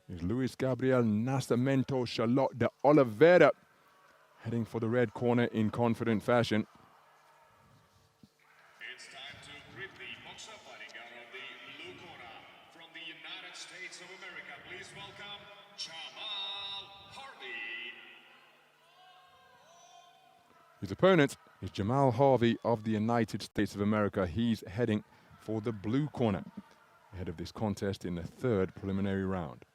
is Luis Gabriel NASCIMENTO Charlotte de Oliveira, heading for the red corner in confident fashion. It's time to greet the boxer fighting out of the blue corner from the United States of America. Please welcome Jahmal HARVEY. His opponent is Jahmal HARVEY of the United States of America. He's heading for the blue corner ahead of this contest in the third preliminary round.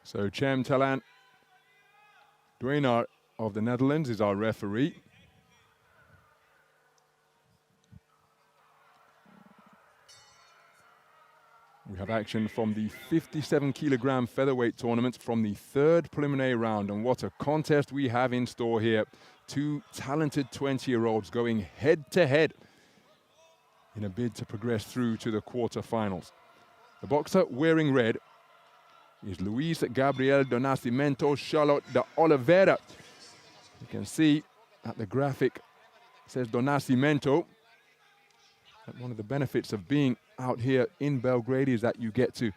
So Cem Talan Duenar of the Netherlands is our referee. We have action from the 57-kilogram featherweight tournament from the third preliminary round, and what a contest we have in store here. Two talented 20-year-olds going head-to-head in a bid to progress through to the quarterfinals. The boxer wearing red is Luis Gabriel do Nascimento Charlotte de Oliveira. You can see at the graphic, it says do Nascimento. And one of the benefits of being out here in Belgrade is that you get to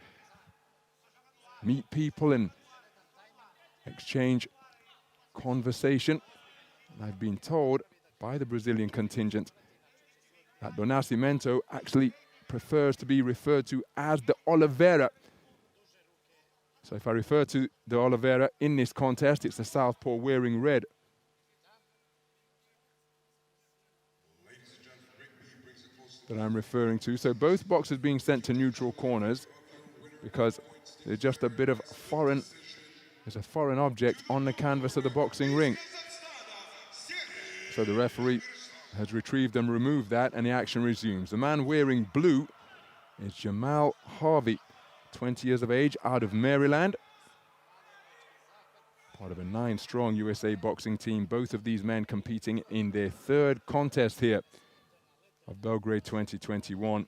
meet people and exchange conversation. And I've been told by the Brazilian contingent that do Nascimento actually prefers to be referred to as de Oliveira. So if I refer to de Oliveira in this contest, it's the southpaw wearing red. That I'm referring to. So both boxers being sent to neutral corners because there's just a bit of there's a foreign object on the canvas of the boxing ring. So the referee has retrieved and removed that, and the action resumes. The man wearing blue is Jahmal HARVEY, 20 years of age, out of Maryland. Part of a 9-strong USA boxing team. Both of these men competing in their third contest here of Belgrade 2021.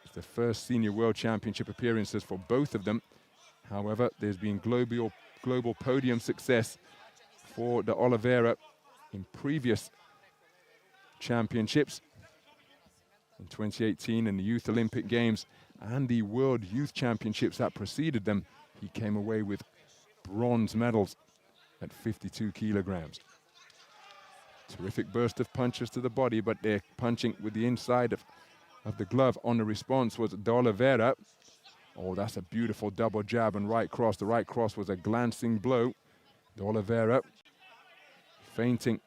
It's the first senior world championship appearances for both of them. However, there's been global podium success for de Oliveira in previous championships. In 2018 in the Youth Olympic Games and the World Youth Championships that preceded them, he came away with bronze medals at 52 kilograms. Terrific burst of punches to the body, but they're punching with the inside of the glove. On the response was de Oliveira. Oh, that's a beautiful double jab and right cross. The right cross was a glancing blow. De Oliveira feinting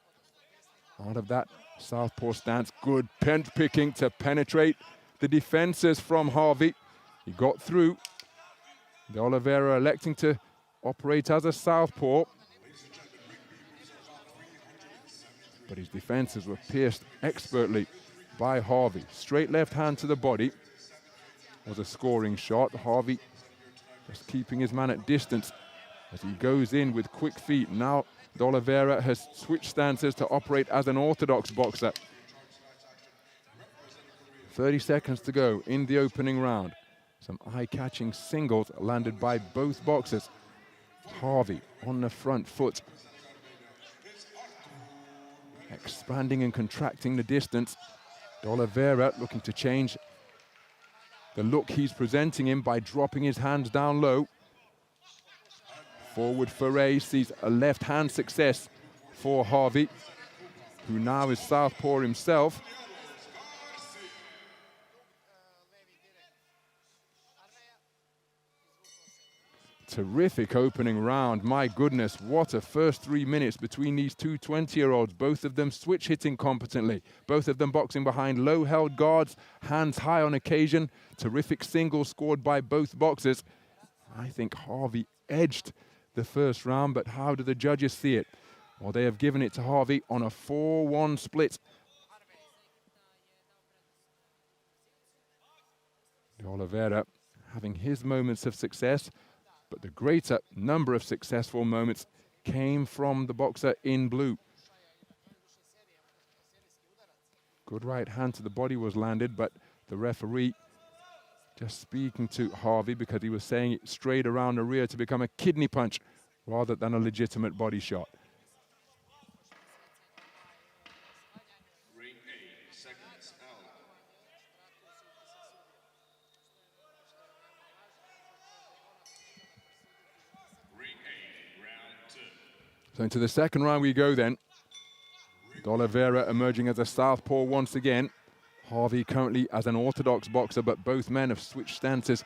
out of that southpaw stance. Good pen picking to penetrate the defenses from HARVEY. He got through. De Oliveira electing to operate as a southpaw, but his defenses were pierced expertly by HARVEY. Straight left hand to the body was a scoring shot. HARVEY just keeping his man at distance as he goes in with quick feet. Now de Oliveira has switched stances to operate as an orthodox boxer. 30 seconds to go in the opening round. Some eye-catching singles landed by both boxers. HARVEY on the front foot, expanding and contracting the distance. De Oliveira looking to change the look he's presenting him by dropping his hands down low. Forward foray sees a left hand success for HARVEY, who now is southpaw himself. terrific opening round. My goodness, what a first 3 minutes between these two 20-year-olds. Both of them switch hitting competently. Both of them boxing behind low-held guards, hands high on occasion. Terrific singles scored by both boxers. I think Harvey edged the first round, but how do the judges see it? Well, they have given it to Harvey on a 4-1 split. De Oliveira having his moments of success, but the greater number of successful moments came from the boxer in blue. Good right hand to the body was landed, but the referee just speaking to Harvey because he was saying it straight around the rear to become a kidney punch rather than a legitimate body shot. Ring 8 seconds out. Ring 8, round 2. So into the second round we go then. De Oliveira emerging as a southpaw once again. Harvey currently as an orthodox boxer, but both men have switched stances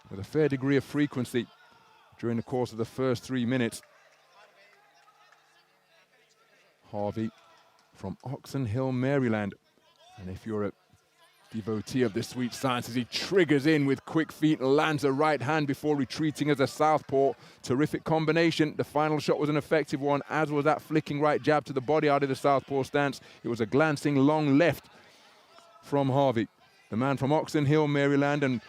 with a fair degree of frequency during the course of the first 3 minutes. Harvey from Oxon Hill, Maryland. And if you're a devotee of the sweet sciences, he triggers in with quick feet and lands a right hand before retreating as a southpaw. Terrific combination. The final shot was an effective one, as was that flicking right jab to the body out of the southpaw stance. It was a glancing long left from Harvey, the man from Oxon Hill, Maryland, and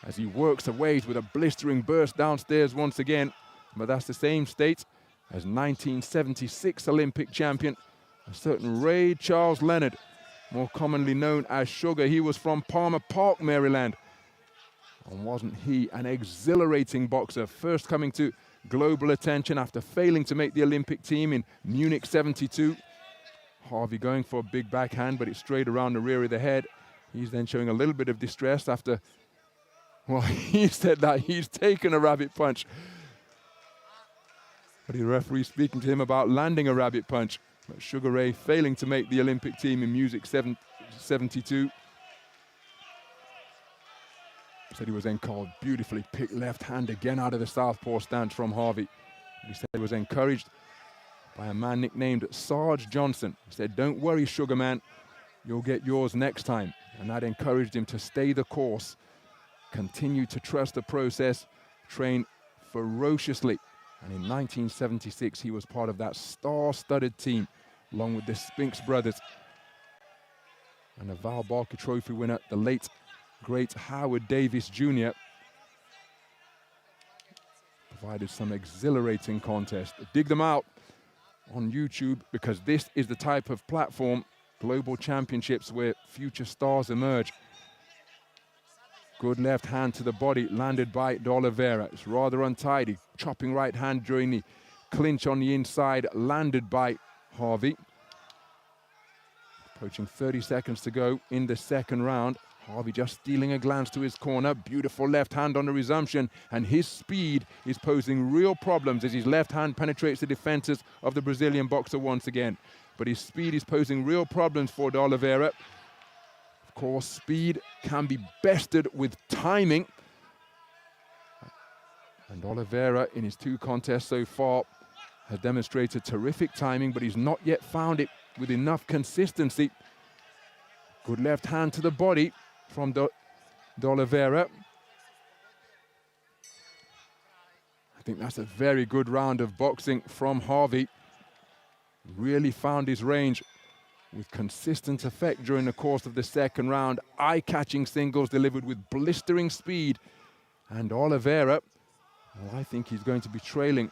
as he works away with a blistering burst downstairs once again. But that's the same state as 1976 Olympic champion, a certain Ray Charles Leonard, more commonly known as Sugar. He was from Palmer Park, Maryland. And wasn't he an exhilarating boxer, first coming to global attention after failing to make the Olympic team in Munich 72. Harvey going for a big backhand, but it's straight around the rear of the head. He's then showing a little bit of distress after, well, he said that he's taken a rabbit punch. But the referee speaking to him about landing a rabbit punch. But Sugar Ray failing to make the Olympic team in Munich 72. Said he was then called beautifully picked left hand again out of the southpaw stance from Harvey. He said he was encouraged by a man nicknamed Sarge Johnson. He said, "Don't worry, Sugar Man, you'll get yours next time." And that encouraged him to stay the course, continue to trust the process, train ferociously. And in 1976, he was part of that star-studded team, along with the Spinks brothers. And the Val Barker Trophy winner, the late, great Howard Davis Jr., provided some exhilarating contests. Dig them out on YouTube, because this is the type of platform, global championships, where future stars emerge. Good left hand to the body, landed by De Oliveira. It's rather untidy. Chopping right hand during the clinch on the inside, landed by Harvey. Approaching 30 seconds to go in the second round. Harvey just stealing a glance to his corner. Beautiful left hand on the resumption, and his speed is posing real problems as his left hand penetrates the defenses of the Brazilian boxer once again. But his speed is posing real problems for De Oliveira. Of course, speed can be bested with timing. And Oliveira, in his 2 contests so far, has demonstrated terrific timing, but he's not yet found it with enough consistency. Good left hand to the body from De Oliveira. I think that's a very good round of boxing from Harvey. Really found his range with consistent effect during the course of the second round. Eye-catching singles delivered with blistering speed. And Oliveira, well, I think he's going to be trailing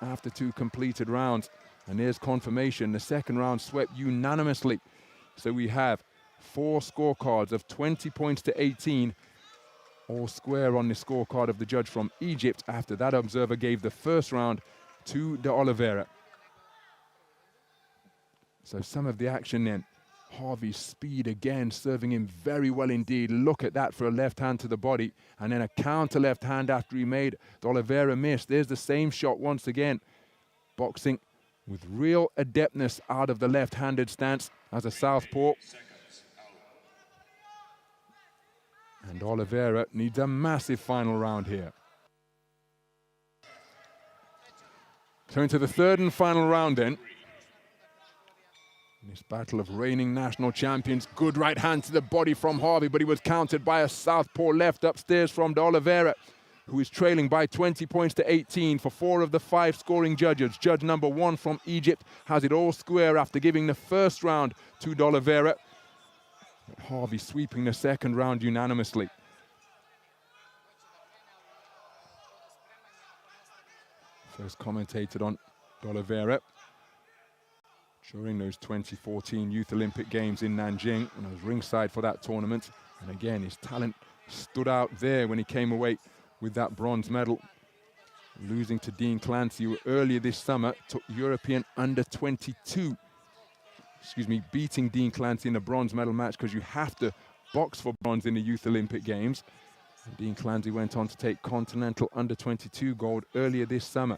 after 2 completed rounds. And there's confirmation. The second round swept unanimously. So we have 4 scorecards of 20 points to 18, all square on the scorecard of the judge from Egypt, after that observer gave the first round to De Oliveira. So some of the action then. Harvey's speed again serving him very well indeed. Look at that for a left hand to the body, and then a counter left hand after he made. De Oliveira missed. There's the same shot once again. Boxing with real adeptness out of the left-handed stance as a southpaw. And Oliveira needs a massive final round here. So into the third and final round then. In this battle of reigning national champions. Good right hand to the body from Harvey, but he was countered by a southpaw left upstairs from De Oliveira, who is trailing by 20 points to 18 for 4 of the 5 scoring judges. Judge number 1 from Egypt has it all square after giving the first round to De Oliveira. But Harvey sweeping the second round unanimously. First commentated on De Oliveira during those 2014 Youth Olympic Games in Nanjing, and I was ringside for that tournament. And again, his talent stood out there when he came away with that bronze medal, losing to Dean Clancy, who earlier this summer took European under-22. Beating Dean Clancy in a bronze medal match, because you have to box for bronze in the Youth Olympic Games. And Dean Clancy went on to take continental under-22 gold earlier this summer.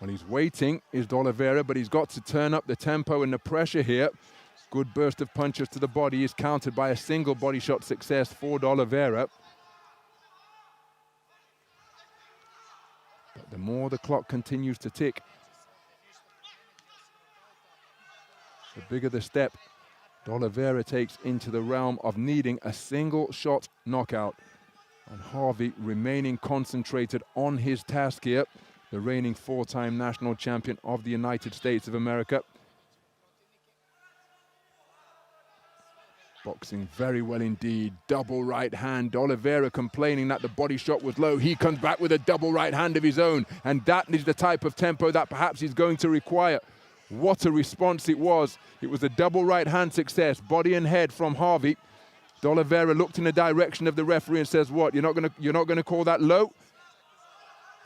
Well, he's waiting, is De Oliveira, but he's got to turn up the tempo and the pressure here. Good burst of punches to the body is countered by a single body shot success for De Oliveira. But the more the clock continues to tick, the bigger the step De Oliveira takes into the realm of needing a single shot knockout. And Harvey remaining concentrated on his task here, the reigning 4-time national champion of the United States of America. Boxing very well indeed. Double right hand. De Oliveira complaining that the body shot was low. He comes back with a double right hand of his own. And that is the type of tempo that perhaps he's going to require. What a response it was. It was a double right hand success. Body and head from Harvey. De Oliveira looked in the direction of the referee and says, what, you're not gonna call that low?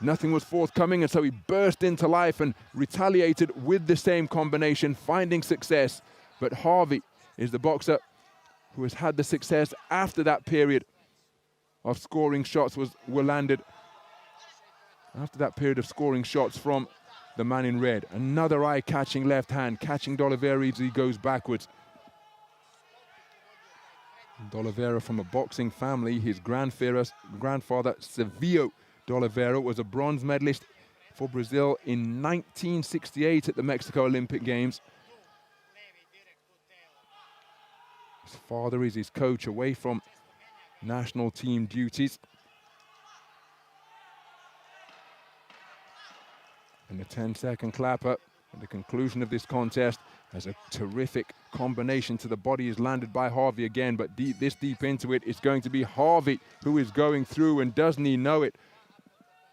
Nothing was forthcoming, and so he burst into life and retaliated with the same combination, finding success. But Harvey is the boxer who has had the success after that period of scoring shots were landed. After that period of scoring shots from the man in red. Another eye-catching left hand, catching De Oliveira as he goes backwards. De Oliveira from a boxing family. His grandfather, Sevio De Oliveira, was a bronze medalist for Brazil in 1968 at the Mexico Olympic Games. His father is his coach away from national team duties. And the 10-second clapper at the conclusion of this contest as a terrific combination to the body is landed by Harvey again, but this deep into it, it's going to be Harvey who is going through, and doesn't he know it?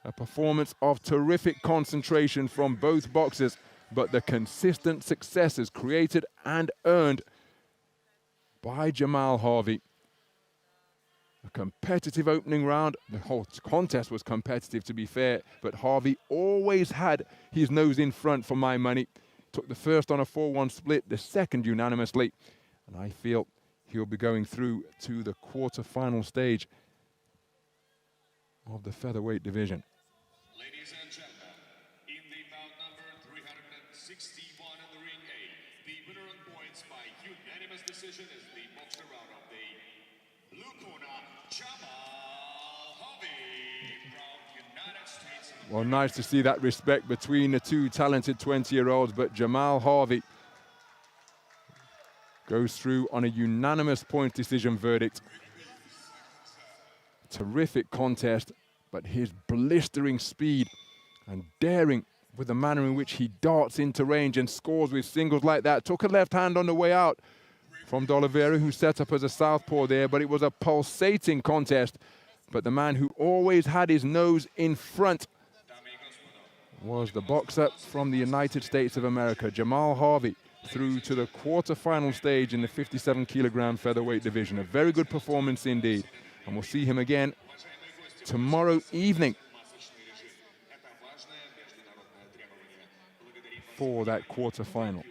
A performance of terrific concentration from both boxers, but the consistent successes created and earned by Jahmal Harvey. A competitive opening round. The whole contest was competitive, to be fair, but Harvey always had his nose in front for my money. Took the first on a 4-1 split, the second unanimously, and I feel he'll be going through to the quarter-final stage of the featherweight division. Ladies and gentlemen, in the bout number 361 in the ring A, the winner on points by unanimous decision is the boxer out of the blue corner, Jahmal Harvey from United States. Well, nice to see that respect between the two talented 20-year-olds, but Jahmal Harvey goes through on a unanimous point decision verdict. Terrific contest, but his blistering speed and daring with the manner in which he darts into range and scores with singles like that. Took a left hand on the way out from De Oliveira, who set up as a southpaw there, but it was a pulsating contest. But the man who always had his nose in front was the boxer from the United States of America, Jahmal Harvey, through to the quarter-final stage in the 57-kilogram featherweight division. A very good performance indeed. And we'll see him again tomorrow evening for that quarter-final.